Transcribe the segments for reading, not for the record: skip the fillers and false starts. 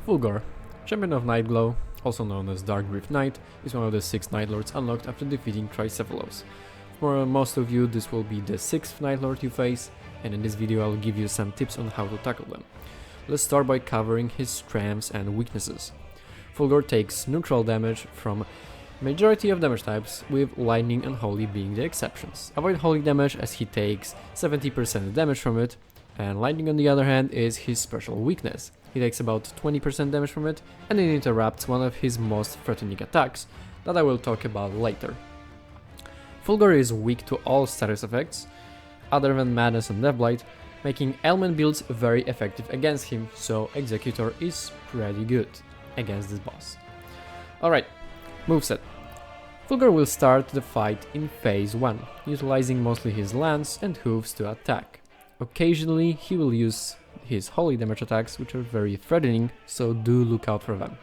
Fulghor, champion of Nightglow, also known as Darkdrift Knight, is one of the 6 Night Lords unlocked after defeating Tricephalos. For most of you, this will be the 6th Night Lord you face, and in this video I'll give you some tips on how to tackle them. Let's start by covering his strengths and weaknesses. Fulghor takes neutral damage from majority of damage types, with lightning and holy being the exceptions. Avoid holy damage as he takes 70% damage from it, and lightning on the other hand is his special weakness. He takes about 20% damage from it, and it interrupts one of his most threatening attacks that I will talk about later. Fulghor is weak to all status effects other than Madness and Deathblight, making ailment builds very effective against him, so Executor is pretty good against this boss. Alright, moveset. Fulghor will start the fight in phase 1, utilizing mostly his lance and hooves to attack. Occasionally he will use his holy damage attacks, which are very threatening, so do look out for them.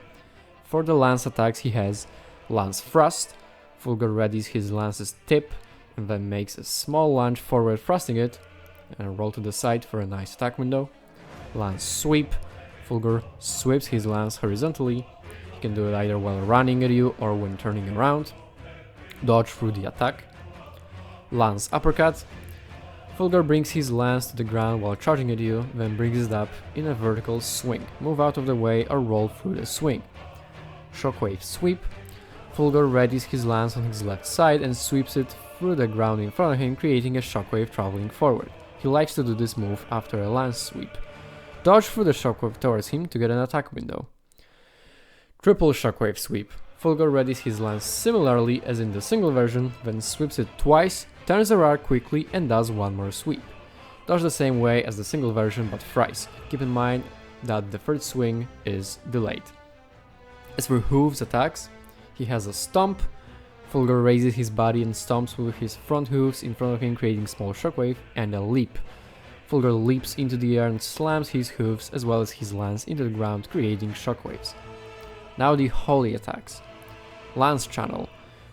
For the lance attacks he has Lance Thrust. Fulghor readies his lance's tip and then makes a small lunge forward, thrusting it, and roll to the side for a nice attack window. Lance Sweep. Fulghor sweeps his lance horizontally. He can do it either while running at you or when turning around. Dodge through the attack. Lance Uppercut. Fulghor brings his lance to the ground while charging at you, then brings it up in a vertical swing. Move out of the way or roll through the swing. Shockwave Sweep. Fulghor readies his lance on his left side and sweeps it through the ground in front of him, creating a shockwave traveling forward. He likes to do this move after a lance sweep. Dodge through the shockwave towards him to get an attack window. Triple Shockwave Sweep. Fulghor readies his lance similarly as in the single version, then sweeps it twice, turns around quickly and does one more sweep. Dodge the same way as the single version but thrice. Keep in mind that the third swing is delayed. As for hooves attacks, he has a Stomp. Fulghor raises his body and stomps with his front hooves in front of him, creating small shockwave, and a Leap. Fulghor leaps into the air and slams his hooves as well as his lance into the ground, creating shockwaves. Now the holy attacks. Lance Channel.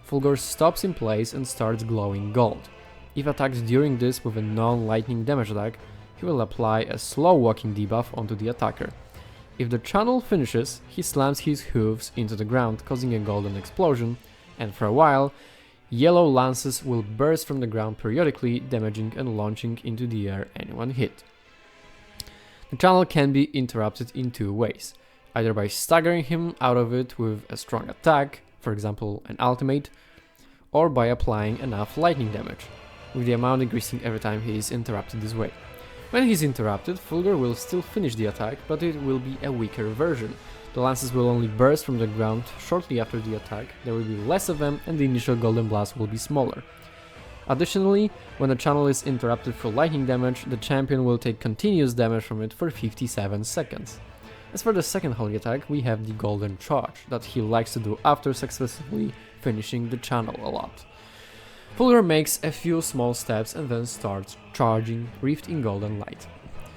Fulghor stops in place and starts glowing gold. If attacked during this with a non-lightning damage attack, he will apply a slow walking debuff onto the attacker. If the channel finishes, he slams his hooves into the ground, causing a golden explosion, and for a while, yellow lances will burst from the ground periodically, damaging and launching into the air anyone hit. The channel can be interrupted in two ways, either by staggering him out of it with a strong attack, for example an ultimate, or by applying enough lightning damage, with the amount increasing every time he is interrupted this way. When he's interrupted, Fulghor will still finish the attack, but it will be a weaker version. The lances will only burst from the ground shortly after the attack, there will be less of them and the initial golden blast will be smaller. Additionally, when the channel is interrupted for lightning damage, the champion will take continuous damage from it for 57 seconds. As for the second holy attack, we have the golden charge, that he likes to do after successfully finishing the channel a lot. Fulghor makes a few small steps and then starts charging, wreathed in golden light.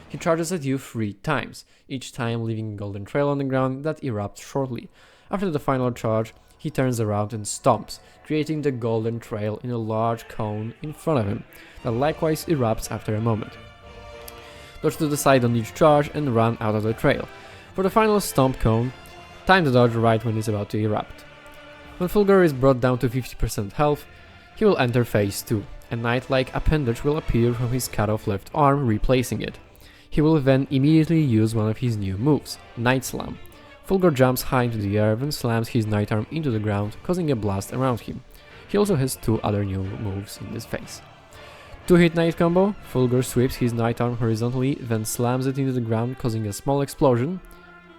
He charges at you 3 times, each time leaving a golden trail on the ground that erupts shortly. After the final charge, he turns around and stomps, creating the golden trail in a large cone in front of him, that likewise erupts after a moment. Dodge to the side on each charge and run out of the trail. For the final stomp cone, time the dodge right when it's about to erupt. When Fulghor is brought down to 50% health, he will enter phase 2. A knight-like appendage will appear from his cut-off left arm, replacing it. He will then immediately use one of his new moves, Night Slam. Fulghor jumps high into the air and slams his knight arm into the ground, causing a blast around him. He also has 2 other new moves in this phase. 2-hit knight combo. Fulghor sweeps his knight arm horizontally, then slams it into the ground, causing a small explosion,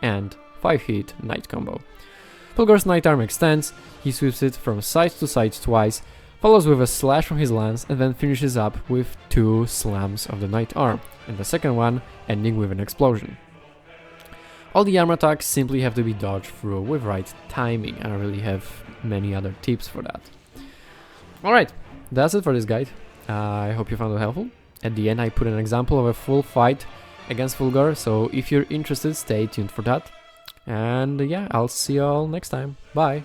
and 5-hit knight combo. Fulghor's knight arm extends, he sweeps it from side to side twice, follows with a slash from his lance, and then finishes up with 2 slams of the knight arm, and the second one ending with an explosion. All the armor attacks simply have to be dodged through with right timing. I don't really have many other tips for that. Alright, that's it for this guide. I hope you found it helpful. At the end I put an example of a full fight against Fulghor, so if you're interested, stay tuned for that. And yeah, I'll see you all next time. Bye!